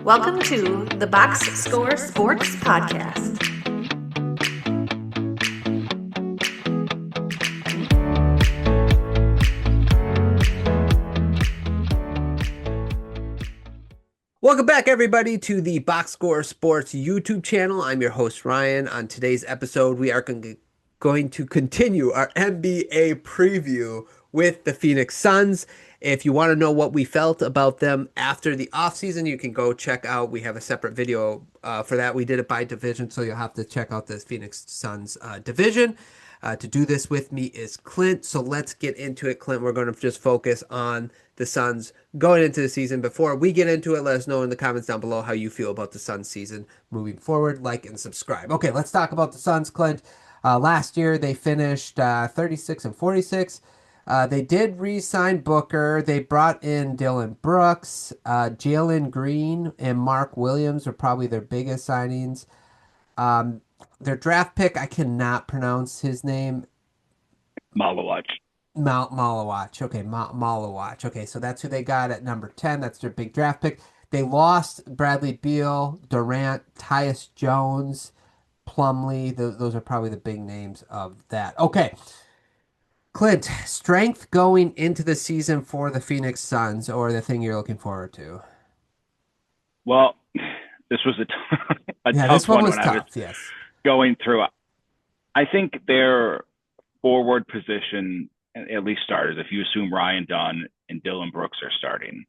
Welcome to the Box Score Sports Podcast. Welcome back, everybody, to the Box Score Sports YouTube channel. I'm your host, Ryan. On today's episode, we are going to continue our NBA preview with the Phoenix Suns. If you want to know what we felt about them after the offseason, you can go check out. We have a separate video for that. We did it by division, so you'll have to check out the Phoenix Suns division. To do this with me is Clint. So let's get into it, Clint. We're going to just focus on the Suns going into the season. Before we get into it, let us know in the comments down below how you feel about the Suns season moving forward. Like and subscribe. Okay, let's talk about the Suns, Clint. Last year they finished 36 and 46. They did re-sign Booker. They brought in Dylan Brooks, Jalen Green, and Mark Williams are probably their biggest signings. Um, their draft pick, I cannot pronounce his name. Malawach. Malawach. Okay, Malawach. Okay, so that's who they got at number 10. That's their big draft pick. They lost Bradley Beal, Durant, Tyus Jones, Plumlee. Those are probably the big names of that. Okay. Clint, strength going into the season for the Phoenix Suns, or the thing you're looking forward to? Well, this was a Yeah, tough this one one was when I was tough. Yes. going through. I think their forward position, at least starters, if you assume Ryan Dunn and Dylan Brooks are starting,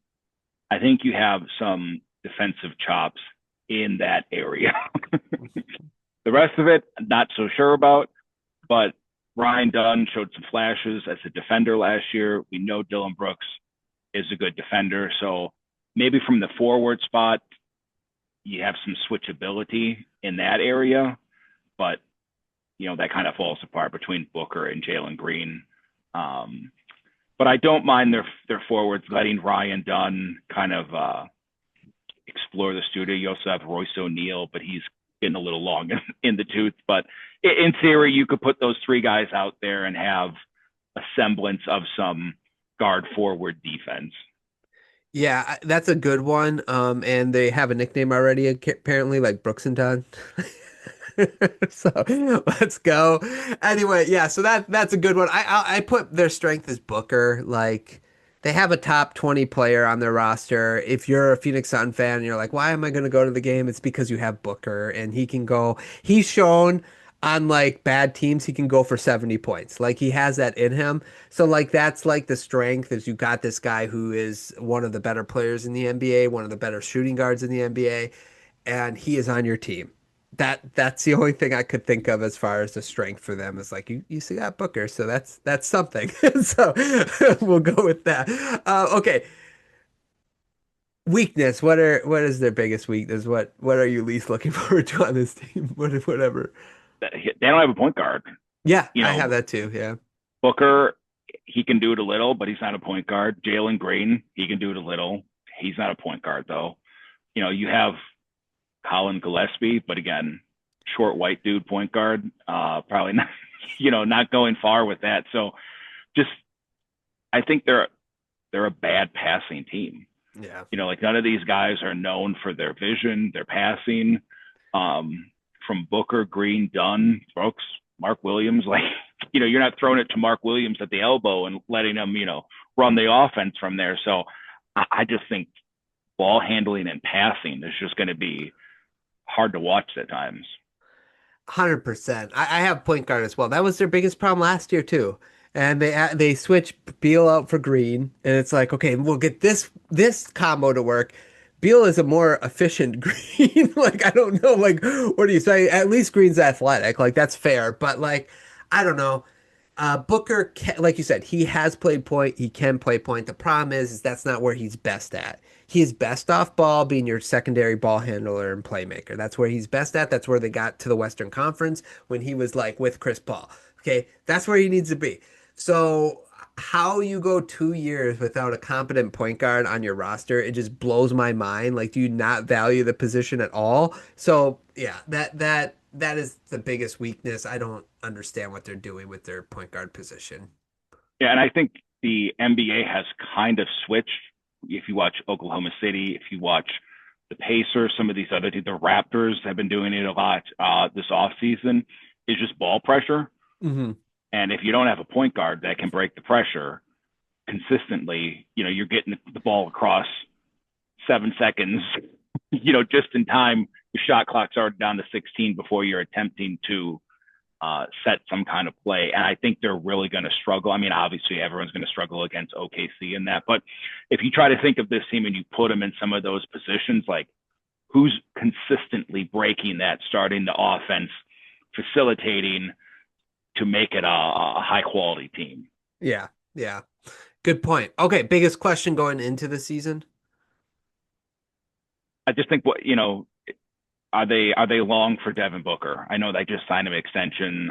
I think you have some defensive chops in that area. The rest of it, not so sure about, but Ryan Dunn showed some flashes as a defender last year. We know Dylan Brooks is a good defender. So maybe from the forward spot, you have some switchability in that area, but that kind of falls apart between Booker and Jalen Green. But I don't mind their forwards letting Ryan Dunn kind of explore the studio. You also have Royce O'Neal, but he's getting a little long in the tooth. But in theory, you could put those three guys out there and have a semblance of some guard forward defense. Yeah, that's a good one. And they have a nickname already, apparently, like Brooks and Dunn. So let's go. Anyway, yeah, so that's a good one. I put their strength as Booker. Like they have a top 20 player on their roster. If you're a Phoenix Sun fan and you're like, why am I going to go to the game? It's because you have Booker and he can go. He's shown on like bad teams he can go for 70 points. Like he has that in him. So like that's like the strength is you got this guy who is one of the better players in the NBA, one of the better shooting guards in the NBA, and he is on your team. That's the only thing I could think of as far as the strength for them is like you see that Booker, so that's something. So we'll go with that. Okay, weakness. What is their biggest weakness? What are you least looking forward to on this team? Whatever. They don't have a point guard. Yeah, You I have know, that too. Yeah. Booker, he can do it a little, but he's not a point guard. Jalen Green, he can do it a little. He's not a point guard though. You have Colin Gillespie, but again, short white dude point guard. Probably not, not going far with that. So just I think they're a bad passing team. Yeah. Like none of these guys are known for their vision, their passing. From Booker, Green, Dunn, Brooks, Mark Williams, like you're not throwing it to Mark Williams at the elbow and letting him, run the offense from there. So I just think ball handling and passing is just going to be hard to watch at times. 100%. I have point guard as well. That was their biggest problem last year too. And they switched Beal out for Green, and it's like, okay, we'll get this combo to work. Beal is a more efficient Green. Like I don't know, like what do you say? At least Green's athletic, like that's fair. But like I don't know. Booker, like you said, he has played point. He can play point. The problem is that's not where he's best at. He is best off ball, being your secondary ball handler and playmaker. That's where he's best at. That's where they got to the Western Conference when he was like with Chris Paul. Okay, that's where he needs to be. So how you go 2 years without a competent point guard on your roster, it just blows my mind. Like, do you not value the position at all? So yeah, that is the biggest weakness. I don't understand what they're doing with their point guard position. Yeah, and I think the NBA has kind of switched. If you watch Oklahoma City, if you watch the Pacers, some of these other teams, the Raptors have been doing it a lot this offseason, is just ball pressure. Hmm. And if you don't have a point guard that can break the pressure consistently, you're getting the ball across 7 seconds, just in time. Your shot clock's already down to 16 before you're attempting to set some kind of play. And I think they're really going to struggle. I mean, obviously, everyone's going to struggle against OKC in that. But if you try to think of this team and you put them in some of those positions, like who's consistently breaking that, starting the offense, facilitating to make it a high quality team. Yeah, yeah. Good point. Okay, biggest question going into the season? I just think are they long for Devin Booker? I know they just signed him an extension.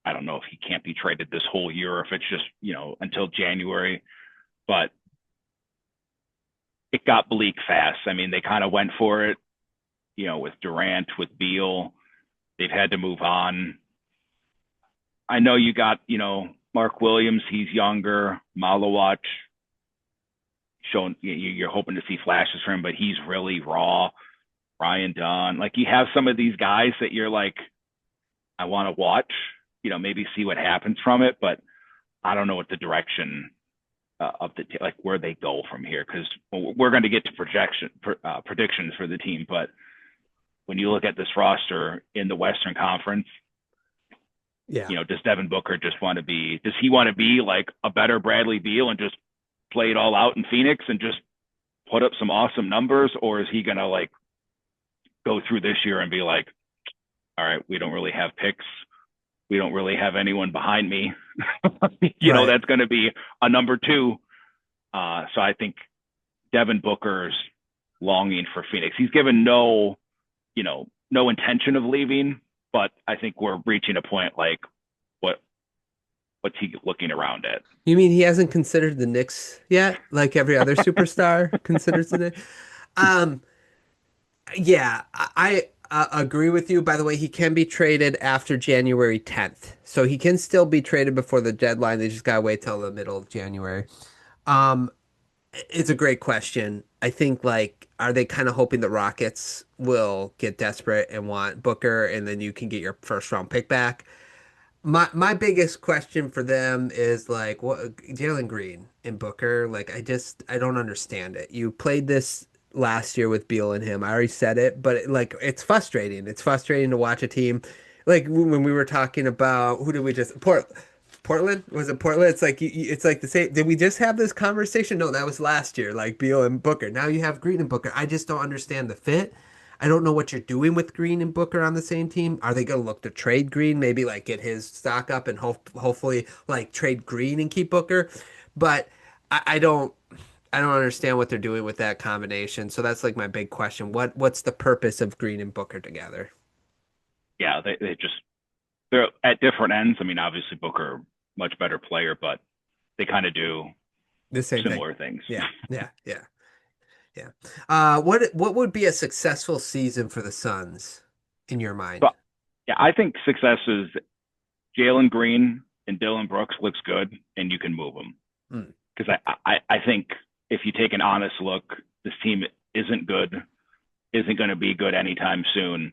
I don't know if he can't be traded this whole year or if it's just, until January, but it got bleak fast. I mean, they kind of went for it, with Durant, with Beal. They've had to move on. I know you got, Mark Williams, he's younger. Malawach, shown, you're hoping to see flashes from him, but he's really raw. Ryan Dunn, like you have some of these guys that you're like, I want to watch, maybe see what happens from it, but I don't know what the direction of like where they go from here, because we're going to get to predictions for the team, but when you look at this roster in the Western Conference, Yeah. Does Devin Booker does he want to be like a better Bradley Beal and just play it all out in Phoenix and just put up some awesome numbers, or is he going to like go through this year and be like, all right, we don't really have picks. We don't really have anyone behind me. Right. That's going to be a number two. So I think Devin Booker's longing for Phoenix. He's given no intention of leaving, but I think we're reaching a point like what's he looking around at? You mean he hasn't considered the Knicks yet, like every other superstar considers the Knicks? Um, yeah, I agree with you. By the way, he can be traded after January 10th. So he can still be traded before the deadline. They just gotta wait till the middle of January. Um, it's a great question. I think like, are they kind of hoping the Rockets will get desperate and want Booker, and then you can get your first round pick back? My biggest question for them is like what Jalen Green and Booker, like I don't understand it. You played this last year with Beal and him. I already said it, but like it's frustrating. It's frustrating to watch a team like when we were talking about who did we just Portland? Was it Portland? It's like it's like the same. Did we just have this conversation? No, that was last year, like Beal and Booker. Now you have Green and Booker. I just don't understand the fit. I don't know what you're doing with Green and Booker on the same team. Are they going to look to trade Green, maybe like get his stock up and hopefully like trade Green and keep Booker? But I don't understand what they're doing with that combination. So that's like my big question. What's the purpose of Green and Booker together? Yeah, they're at different ends. I mean, obviously Booker much better player, but they kind of do The same similar thing. things. Yeah, yeah, yeah, yeah. What would be a successful season for the Suns in your mind? But yeah, I think success is Jalen Green and Dylan Brooks looks good, and you can move them. Hmm. Because I think if you take an honest look, this team isn't good, isn't going to be good anytime soon.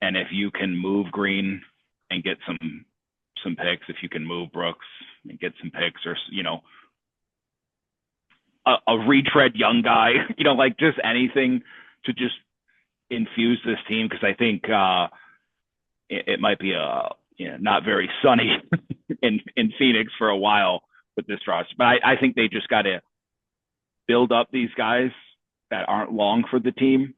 And if you can move Green and get some picks, if you can move Brooks and get some picks, or a retread young guy, like just anything to just infuse this team, because I think it might be not very sunny in Phoenix for a while with this roster. But I think they just got to build up these guys that aren't long for the team,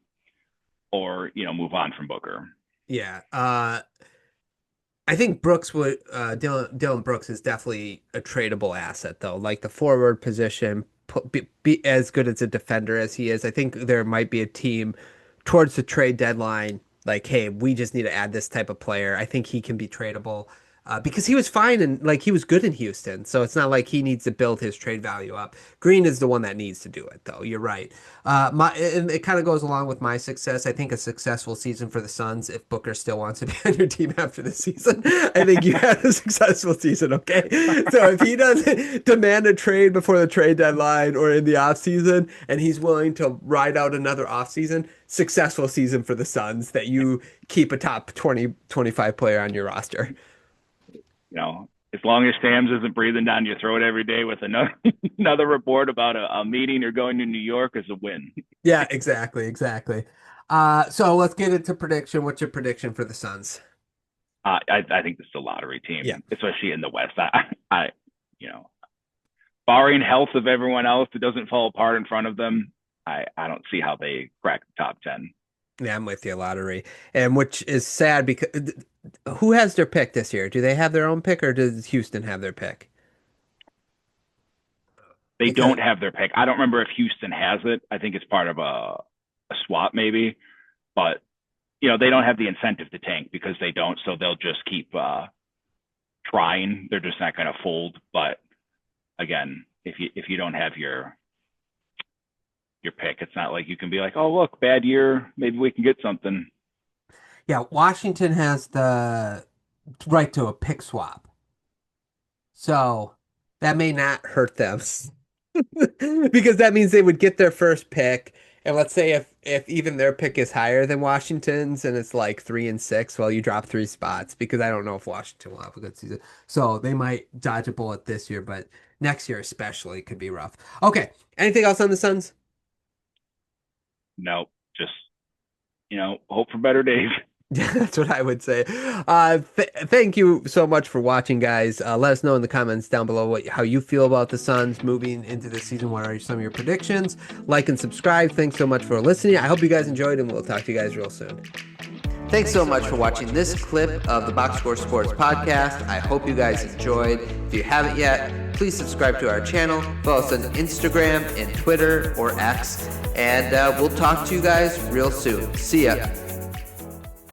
or move on from Booker. Yeah. I think Brooks would Dylan Brooks is definitely a tradable asset though. Like the forward position, be as good as a defender as he is. I think there might be a team towards the trade deadline like, hey, we just need to add this type of player. I think he can be tradable. because he was fine and like he was good in Houston. So it's not like he needs to build his trade value up. Green is the one that needs to do it, though. You're right. And it kind of goes along with my success. I think a successful season for the Suns, if Booker still wants to be on your team after the season, I think you had a successful season. Okay, so if he doesn't demand a trade before the trade deadline or in the off season, and he's willing to ride out another off season, successful season for the Suns that you keep a top 20, 25 player on your roster. As long as Sam's isn't breathing down your throat every day with another report about a meeting or going to New York is a win. Yeah, exactly. So let's get into prediction. What's your prediction for the Suns? I think this is a lottery team, especially in the West. Barring health of everyone else, it doesn't fall apart in front of them. I don't see how they crack the top 10. Yeah, I'm with you, lottery. And which is sad because who has their pick this year? Do they have their own pick or does Houston have their pick? They don't have their pick. I don't remember if Houston has it. I think it's part of a swap maybe, but they don't have the incentive to tank because they don't. So they'll just keep trying. They're just not going to fold. But again, if you don't have your pick, it's not like you can be like, oh, look, bad year. Maybe we can get something. Yeah, Washington has the right to a pick swap. So that may not hurt them because that means they would get their first pick. And let's say if even their pick is higher than Washington's and it's like 3 and 6, well, you drop 3 spots because I don't know if Washington will have a good season. So they might dodge a bullet this year, but next year especially could be rough. Okay. Anything else on the Suns? No, just, hope for better days. That's what I would say. Thank you so much for watching, guys. Let us know in the comments down below how you feel about the Suns moving into this season. What are some of your predictions? Like and subscribe. Thanks so much for listening. I hope you guys enjoyed, and we'll talk to you guys real soon. Thanks so much for watching this clip of the Box Score Sports podcast. I hope you guys enjoyed. If you haven't yet, please subscribe to our channel. Follow us on Instagram and Twitter or X. And we'll talk to you guys real soon. See ya.